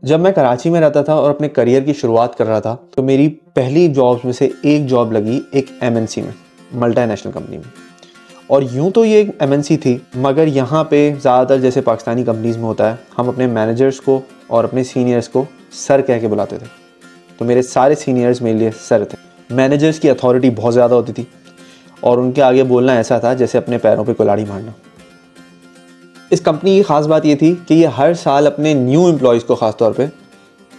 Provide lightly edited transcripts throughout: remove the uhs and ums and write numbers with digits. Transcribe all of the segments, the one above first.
जब मैं कराची में रहता था और अपने करियर की शुरुआत कर रहा था तो मेरी पहली जॉब्स में से एक जॉब लगी एक एमएनसी में, मल्टीनेशनल कंपनी में। और यूं तो ये एक एमएनसी थी, मगर यहाँ पे ज़्यादातर जैसे पाकिस्तानी कंपनीज़ में होता है, हम अपने मैनेजर्स को और अपने सीनियर्स को सर कह के बुलाते थे। तो मेरे सारे सीनियर्स मेरे लिए सर थे। मैनेजर्स की अथॉरिटी बहुत ज़्यादा होती थी और उनके आगे बोलना ऐसा था जैसे अपने पैरों पे कुल्हाड़ी मारना। इस कंपनी की ख़ास बात ये थी कि ये हर साल अपने न्यू एम्प्लॉयज़ को ख़ास तौर पे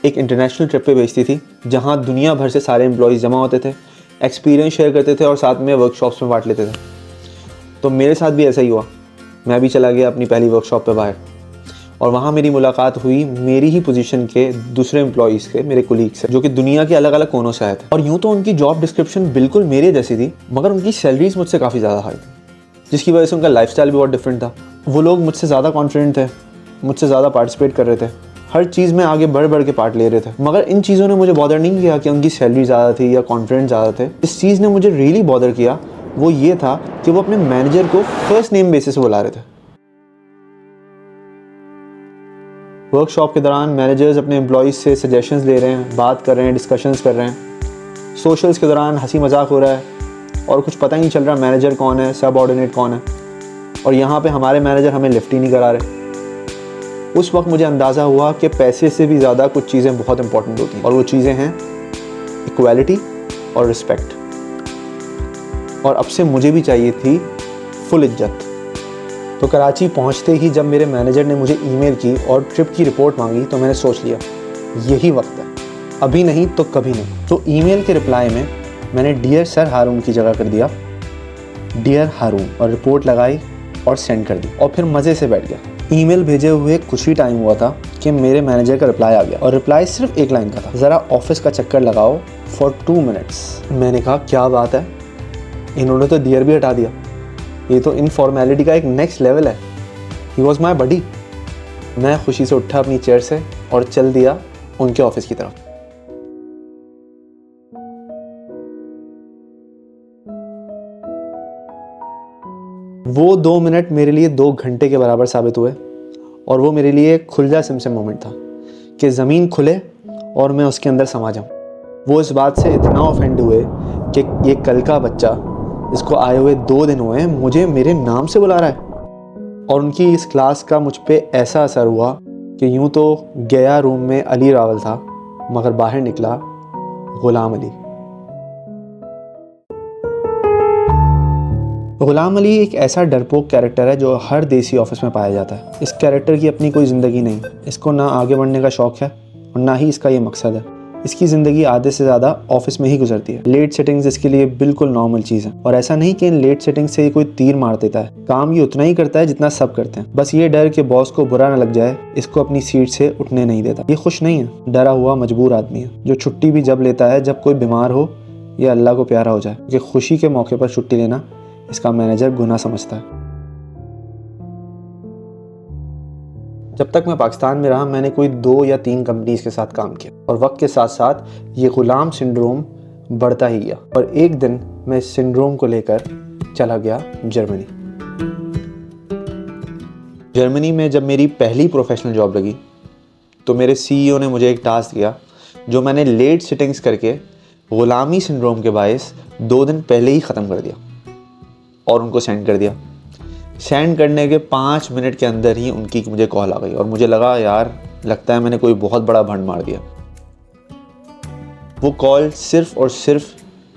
एक इंटरनेशनल ट्रिप पे भेजती थी, जहाँ दुनिया भर से सारे एम्प्लॉयज़ जमा होते थे, एक्सपीरियंस शेयर करते थे और साथ में वर्कशॉप्स में बांट लेते थे। तो मेरे साथ भी ऐसा ही हुआ। मैं भी चला गया अपनी पहली वर्कशॉप पे बाहर और वहाँ मेरी मुलाकात हुई मेरी ही पोजीशन के दूसरे एम्प्लॉयज़ के, मेरे कोलीग से, जो कि दुनिया के अलग अलग कोनों से आए थे। और यूँ तो उनकी जॉब डिस्क्रिप्शन बिल्कुल मेरे जैसी थी, मगर उनकी सैलरीज मुझसे काफ़ी ज़्यादा हाई थी, जिसकी वजह से उनका लाइफस्टाइल भी बहुत डिफरेंट था। वो लोग मुझसे ज़्यादा कॉन्फिडेंट थे, मुझसे ज़्यादा पार्टिसिपेट कर रहे थे, हर चीज़ में आगे बढ़ बढ़ के पार्ट ले रहे थे। मगर इन चीज़ों ने मुझे बॉदर नहीं किया कि उनकी सैलरी ज़्यादा थी या कॉन्फिडेंस ज़्यादा थे। इस चीज़ ने मुझे रियली बॉदर किया, वो ये था कि वो अपने मैनेजर को फर्स्ट नेम बेसिस बुला रहे थे। वर्कशॉप के दौरान मैनेजर्स अपने एम्प्लॉयज़ से सजेशंस ले रहे हैं, बात कर रहे हैं, डिस्कशंस कर रहे हैं। सोशल्स के दौरान हंसी मजाक हो रहा है और कुछ पता ही नहीं चल रहा मैनेजर कौन है, सबऑर्डिनेट कौन है। और यहाँ पे हमारे मैनेजर हमें लिफ्ट ही नहीं करा रहे। उस वक्त मुझे अंदाज़ा हुआ कि पैसे से भी ज़्यादा कुछ चीज़ें बहुत इंपॉर्टेंट होती हैं, और वो चीज़ें हैं इक्वालिटी और रिस्पेक्ट। और अब से मुझे भी चाहिए थी फुल इज्जत। तो कराची पहुँचते ही जब मेरे मैनेजर ने मुझे ईमेल की और ट्रिप की रिपोर्ट मांगी तो मैंने सोच लिया यही वक्त है, अभी नहीं तो कभी नहीं। तो ईमेल के रिप्लाई में मैंने डियर सर हारून की जगह कर दिया डियर हारून, और रिपोर्ट लगाई और सेंड कर दी और फिर मज़े से बैठ गया। ईमेल भेजे हुए कुछ ही टाइम हुआ था कि मेरे मैनेजर का रिप्लाई आ गया, और रिप्लाई सिर्फ एक लाइन का था, ज़रा ऑफिस का चक्कर लगाओ फॉर 2 मिनट्स। मैंने कहा क्या बात है, इन्होंने तो डियर भी हटा दिया, ये तो इनफॉर्मेलिटी का एक नेक्स्ट लेवल है। ही वॉज माई बडी। मैं खुशी से उठा अपनी चेयर से और चल दिया उनके ऑफिस की तरफ। वो 2 मिनट मेरे लिए 2 घंटे के बराबर साबित हुए, और वो मेरे लिए खुल सिमसिम मोमेंट था कि ज़मीन खुले और मैं उसके अंदर समा जाऊँ। वो इस बात से इतना ऑफेंड हुए कि ये कल का बच्चा, इसको आए हुए 2 दिन हुए, मुझे मेरे नाम से बुला रहा है। और उनकी इस क्लास का मुझ पे ऐसा असर हुआ कि यूँ तो गया रूम में अली रावल था, मगर बाहर निकला गुलाम अली। गुलाम अली एक ऐसा डरपोक कैरेक्टर है जो हर देसी ऑफिस में पाया जाता है। इस कैरेक्टर की अपनी कोई ज़िंदगी नहीं, इसको ना आगे बढ़ने का शौक़ है और ना ही इसका ये मकसद है। इसकी ज़िंदगी आधे से ज़्यादा ऑफिस में ही गुजरती है। लेट सेटिंग्स इसके लिए बिल्कुल नॉर्मल चीज़ है, और ऐसा नहीं कि इन लेट सेटिंग्स से ये कोई तीर मार देता है। काम ये उतना ही करता है जितना सब करते हैं, बस ये डर कि बॉस को बुरा ना लग जाए इसको अपनी सीट से उठने नहीं देता। ये खुश नहीं है, डरा हुआ मजबूर आदमी है, जो छुट्टी भी जब लेता है जब कोई बीमार हो या अल्लाह को प्यारा हो जाए, कि खुशी के मौके पर छुट्टी लेना इसका मैनेजर गुनाह समझता है। जब तक मैं पाकिस्तान में रहा मैंने कोई 2 या 3 कंपनीज के साथ काम किया, और वक्त के साथ साथ ये गुलाम सिंड्रोम बढ़ता ही गया। और एक दिन मैं इस सिंड्रोम को लेकर चला गया जर्मनी। जर्मनी में जब मेरी पहली प्रोफेशनल जॉब लगी तो मेरे सीईओ ने मुझे एक टास्क दिया जो मैंने लेट सिटिंग्स करके गुलामी सिंड्रोम के बायस 2 दिन पहले ही ख़त्म कर दिया और उनको सेंड कर दिया। सेंड करने के 5 मिनट के अंदर ही उनकी मुझे कॉल आ गई, और मुझे लगा यार लगता है मैंने कोई बहुत बड़ा भंड मार दिया। वो कॉल सिर्फ़ और सिर्फ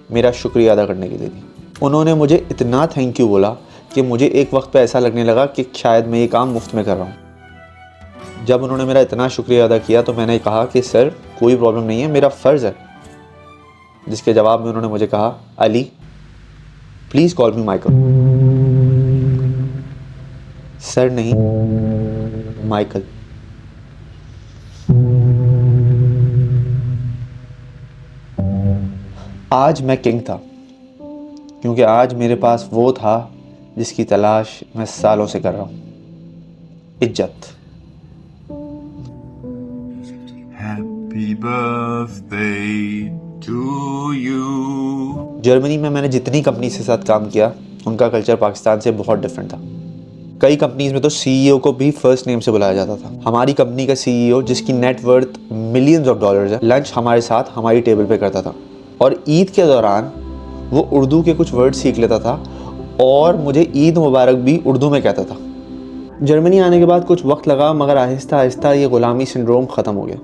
मेरा शुक्रिया अदा करने के लिए थी। उन्होंने मुझे इतना थैंक यू बोला कि मुझे एक वक्त पे ऐसा लगने लगा कि शायद मैं ये काम मुफ्त में कर रहा हूँ। जब उन्होंने मेरा इतना शुक्रिया अदा किया तो मैंने कहा कि सर कोई प्रॉब्लम नहीं है, मेरा फ़र्ज़ है। जिसके जवाब में उन्होंने मुझे कहा Ali please call me Michael. Sir नहीं, माइकल। आज मैं किंग था, क्योंकि आज मेरे पास वो था जिसकी तलाश मैं सालों से कर रहा हूँ, इज्जत। Happy birthday to you। Germany में मैंने जितनी कंपनी के साथ काम किया उनका कल्चर पाकिस्तान से बहुत डिफरेंट था। कई कंपनीज में तो सीईओ को भी फर्स्ट नेम से बुलाया जाता था। हमारी कंपनी का सीईओ, जिसकी net worth millions of dollars है, लंच हमारे साथ हमारी टेबल पे करता था और ईद के दौरान वो उर्दू के कुछ वर्ड सीख लेता था और मुझे ईद मुबारक भी उर्दू में कहता था। जर्मनी आने के बाद कुछ वक्त लगा, मगर आहिस्ता आहिस्ता ये ग़ुलामी सिंड्रोम ख़त्म हो गया,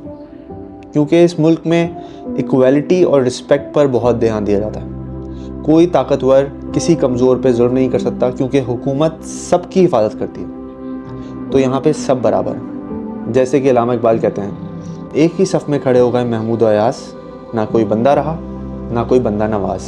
क्योंकि इस मुल्क में इक्वालिटी और रिस्पेक्ट पर बहुत ध्यान दिया जाता है। कोई ताकतवर किसी कमज़ोर पे जुल्म नहीं कर सकता, क्योंकि हुकूमत सबकी हिफाजत करती है। तो यहाँ पे सब बराबर हैं। जैसे कि अल्लामा इकबाल कहते हैं, एक ही सफ़ में खड़े हो गए महमूद और अयास, ना कोई बंदा रहा ना कोई बंदा नवाज।